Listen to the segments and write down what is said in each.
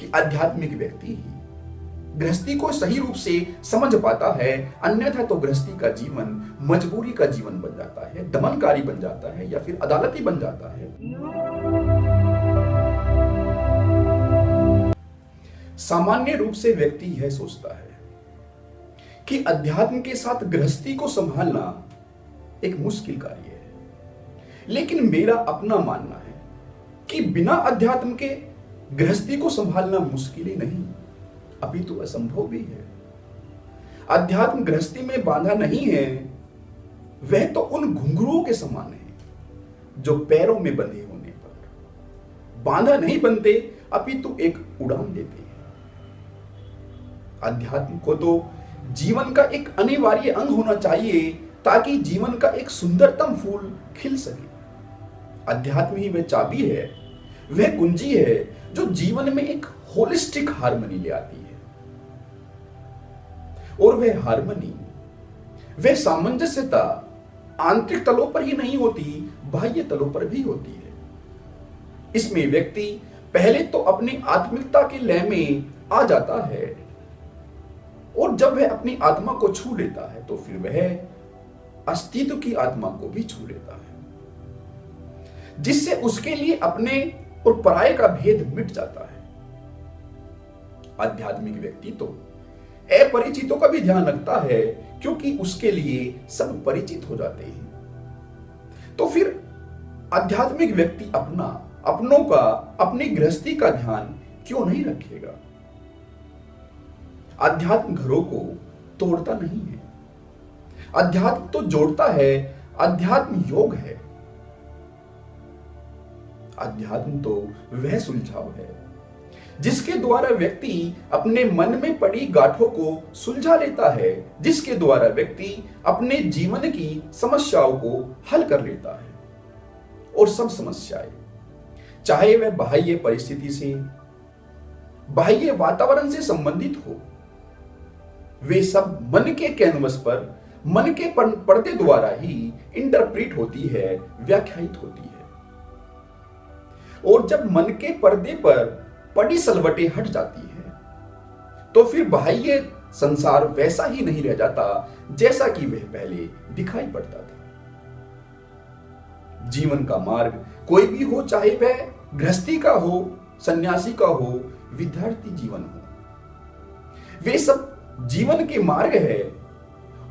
कि आध्यात्मिक व्यक्ति ही गृहस्थी को सही रूप से समझ पाता है, अन्यथा तो गृहस्थी का जीवन मजबूरी का जीवन बन जाता है, दमनकारी बन जाता है या फिर अदालती बन जाता है। सामान्य रूप से व्यक्ति यह सोचता है कि अध्यात्म के साथ गृहस्थी को संभालना एक मुश्किल कार्य है, लेकिन मेरा अपना मानना है कि बिना अध्यात्म के गृहस्थी को संभालना मुश्किल ही नहीं, अपितु असंभव भी है। अध्यात्म गृहस्थी में बांधा नहीं है, वह तो उन घुंघरुओं के समान है जो पैरों में बंधे होने पर बांधा नहीं बनते, अपितु एक उड़ान देते हैं। अध्यात्म को तो जीवन का एक अनिवार्य अंग होना चाहिए ताकि जीवन का एक सुंदरतम फूल खिल सके। अध्यात्म ही वह चाबी है, वह कुंजी है जो जीवन में एक होलिस्टिक हार्मनी ले आती है। और वह हार्मनी, वह सामंजस्यता आंतरिक तलों पर ही नहीं होती, बाह्य तलों पर भी होती है। इसमें व्यक्ति पहले तो अपनी आत्मिकता के लय में आ जाता है, और जब वह अपनी आत्मा को छू लेता है तो फिर वह अस्तित्व की आत्मा को भी छू लेता है, जिससे उसके लिए अपने और पराये का भेद मिट जाता है। आध्यात्मिक व्यक्ति तो अपरिचितों का भी ध्यान रखता है, क्योंकि उसके लिए सब परिचित हो जाते हैं। तो फिर आध्यात्मिक व्यक्ति अपनों का, अपनी गृहस्थी का ध्यान क्यों नहीं रखेगा? अध्यात्म घरों को तोड़ता नहीं है, अध्यात्म तो जोड़ता है। अध्यात्म योग है, अध्यात्म तो वह सुलझाव है जिसके द्वारा व्यक्ति अपने मन में पड़ी गांठों को सुलझा लेता है, जिसके द्वारा व्यक्ति अपने जीवन की समस्याओं को हल कर लेता है। और सब समस्याएं, चाहे वह बाह्य परिस्थिति से, बाह्य वातावरण से संबंधित हो, वे सब मन के कैनवस पर, मन के पर्दे द्वारा ही इंटरप्रेट होती है, व्याख्यायित होती है। और जब मन के पर्दे पर पड़ी सलवटें हट जाती है, तो फिर बाह्य संसार वैसा ही नहीं रह जाता जैसा कि वह पहले दिखाई पड़ता था। जीवन का मार्ग कोई भी हो, चाहे वह गृहस्थी का हो, सन्यासी का हो, विद्यार्थी जीवन हो, वे सब जीवन के मार्ग है।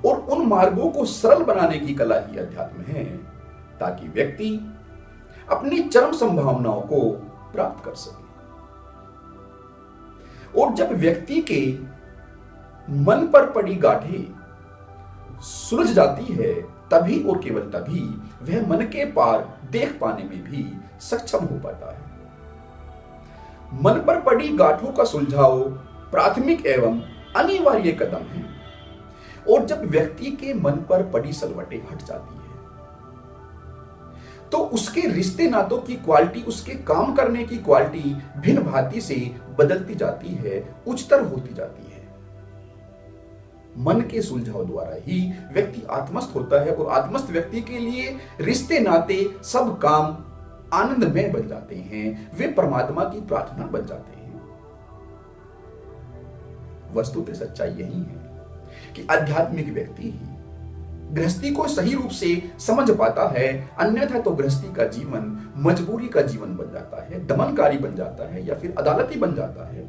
और उन मार्गों को सरल बनाने की कला ही अध्यात्म है, ताकि व्यक्ति अपनी चरम संभावनाओं को प्राप्त कर सके। और जब व्यक्ति के मन पर पड़ी गांठें सुलझ जाती है, तभी और केवल तभी वह मन के पार देख पाने में भी सक्षम हो पाता है। मन पर पड़ी गांठों का सुलझाव प्राथमिक एवं अनिवार्य कदम है। और जब व्यक्ति के मन पर पड़ी सलवटें हट जाती है, तो उसके रिश्ते नातों की क्वालिटी, उसके काम करने की क्वालिटी भिन्न भांति से बदलती जाती है, उच्चतर होती जाती है। मन के सुलझाव द्वारा ही व्यक्ति आत्मस्थ होता है, और आत्मस्थ व्यक्ति के लिए रिश्ते नाते सब काम आनंदमय बन जाते हैं, वे परमात्मा की प्रार्थना बन जाते हैं। वस्तुतः सच्चाई यही है कि आध्यात्मिक व्यक्ति ही गृहस्थी को सही रूप से समझ पाता है, अन्यथा तो गृहस्थी का जीवन मजबूरी का जीवन बन जाता है, दमनकारी बन जाता है या फिर अदालती बन जाता है।